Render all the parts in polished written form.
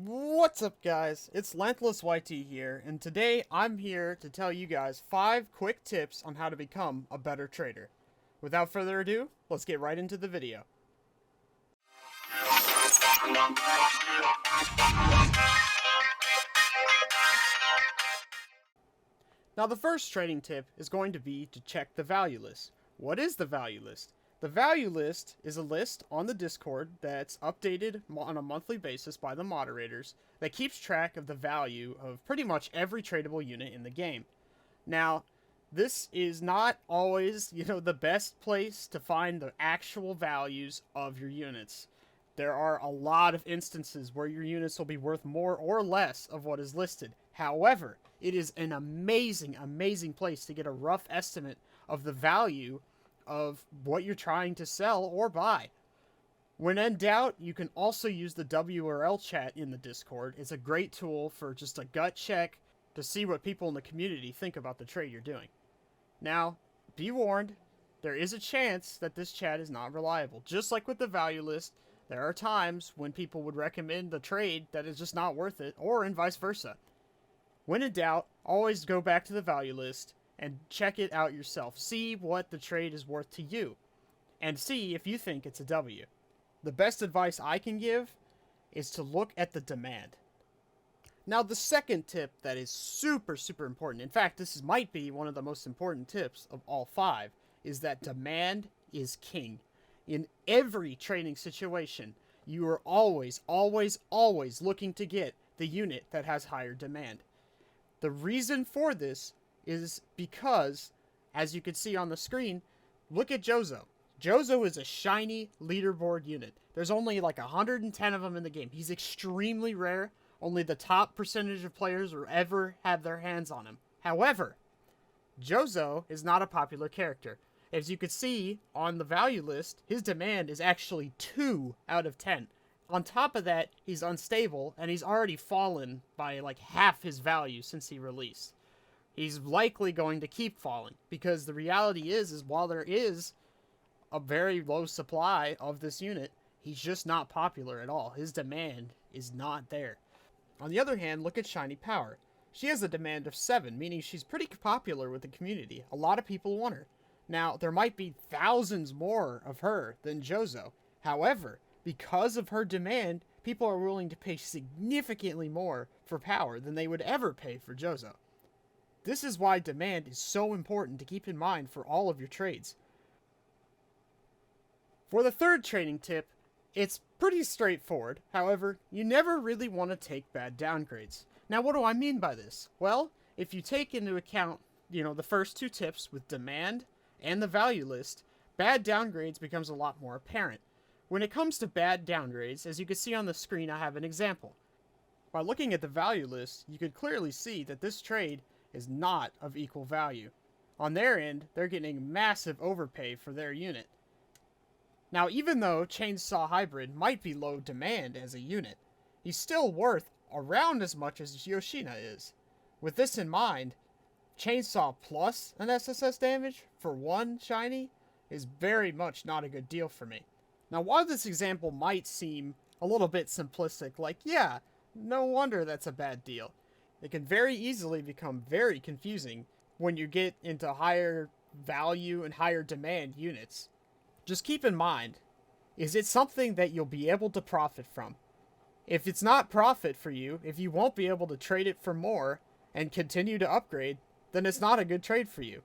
What's up, guys? It's Lanthalus YT here, and today I'm here to tell you guys 5 quick tips on how to become a better trader. Without further ado, let's get right into the video. Now, the first trading tip is going to be to check the value list. What is the value list? The value list is a list on the Discord that's updated on a monthly basis by the moderators that keeps track of the value of pretty much every tradable unit in the game. Now, this is not always, the best place to find the actual values of your units. There are a lot of instances where your units will be worth more or less of what is listed. However, it is an amazing place to get a rough estimate of the value of what you're trying to sell or buy. When in doubt, you can also use the WRL chat in the Discord. It's a great tool for just a gut check to see what people in the community think about the trade you're doing. Now, be warned, there is a chance that this chat is not reliable. Just like with the value list, there are times when people would recommend the trade that is just not worth it, or in vice versa. When in doubt, always go back to the value list and check it out yourself. See what the trade is worth to you, and see if you think it's a W. The best advice I can give is to look at the demand. Now, the second tip that is super important, in fact, this might be one of the most important tips of all 5, is that demand is king. In every trading situation, you are always looking to get the unit that has higher demand. The reason for this is because, as you can see on the screen, look at Jozo. Jozo is a shiny leaderboard unit. There's only like 110 of them in the game. He's extremely rare. Only the top percentage of players will ever have their hands on him. However, Jozo is not a popular character. As you can see on the value list, his demand is actually 2 out of 10. On top of that, he's unstable, and he's already fallen by like half his value since he released. He's likely going to keep falling, because the reality is while there is a very low supply of this unit, he's just not popular at all. His demand is not there. On the other hand, look at Shiny Power. She has a demand of 7, meaning she's pretty popular with the community. A lot of people want her. Now, there might be thousands more of her than Jozo. However, because of her demand, people are willing to pay significantly more for Power than they would ever pay for Jozo. This is why demand is so important to keep in mind for all of your trades. For the third trading tip, it's pretty straightforward. However, you never really want to take bad downgrades. Now, what do I mean by this? Well, if you take into account, the first 2 tips with demand and the value list, bad downgrades becomes a lot more apparent. When it comes to bad downgrades, as you can see on the screen, I have an example. By looking at the value list, you could clearly see that this trade is not of equal value. On their end, they're getting massive overpay for their unit. Now, even though Chainsaw Hybrid might be low demand as a unit, he's still worth around as much as Yoshina is. With this in mind, Chainsaw plus an SSS damage for 1 shiny is very much not a good deal for me. Now, while this example might seem a little bit simplistic, like, yeah, no wonder that's a bad deal, it can very easily become very confusing when you get into higher value and higher demand units. Just keep in mind, is it something that you'll be able to profit from? If it's not profit for you, if you won't be able to trade it for more and continue to upgrade, then it's not a good trade for you.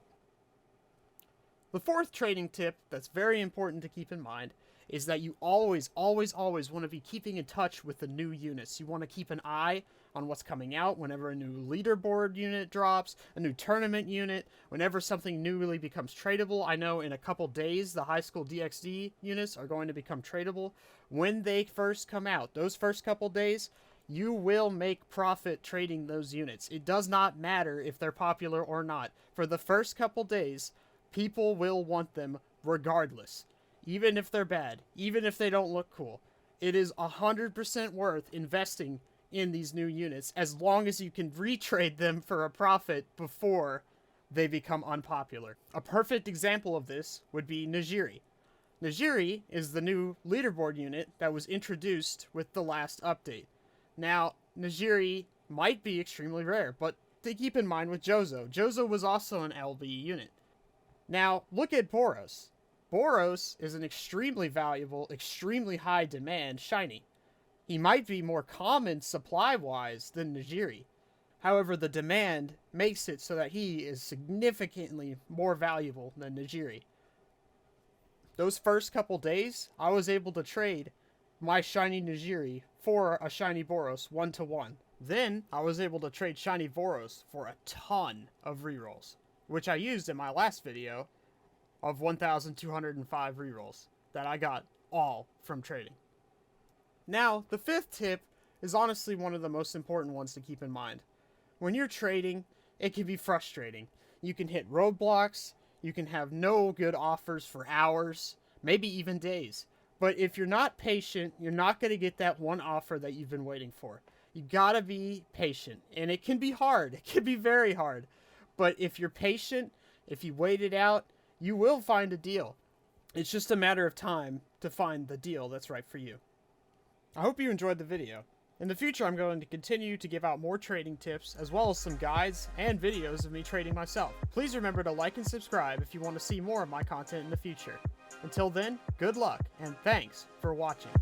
The fourth trading tip that's very important to keep in mind is that you always want to be keeping in touch with the new units. You want to keep an eye on what's coming out whenever a new leaderboard unit drops, a new tournament unit, whenever something new really becomes tradable. I know in a couple days, the high school DXD units are going to become tradable. When they first come out, those first couple days, you will make profit trading those units. It does not matter if they're popular or not. For the first couple days, people will want them regardless. Even if they're bad, even if they don't look cool. It is 100% worth investing in these new units as long as you can retrade them for a profit before they become unpopular. A perfect example of this would be Najiri. Najiri is the new leaderboard unit that was introduced with the last update. Now, Najiri might be extremely rare, but to keep in mind with Jozo. Jozo was also an LB unit. Now, look at Boros. Boros is an extremely valuable, extremely high demand shiny. He might be more common supply-wise than Najiri. However, the demand makes it so that he is significantly more valuable than Najiri. Those first couple days, I was able to trade my shiny Najiri for a shiny Boros 1-to-1. Then, I was able to trade shiny Boros for a ton of rerolls, which I used in my last video of 1,205 rerolls that I got all from trading. Now, the fifth tip is honestly one of the most important ones to keep in mind. When you're trading, it can be frustrating. You can hit roadblocks, you can have no good offers for hours, maybe even days. But if you're not patient, you're not going to get that one offer that you've been waiting for. You gotta be patient, and it can be hard. It can be very hard. But if you're patient, if you wait it out, you will find a deal. It's just a matter of time to find the deal that's right for you. I hope you enjoyed the video. In the future, I'm going to continue to give out more trading tips, as well as some guides and videos of me trading myself. Please remember to like and subscribe if you want to see more of my content in the future. Until then, good luck, and thanks for watching.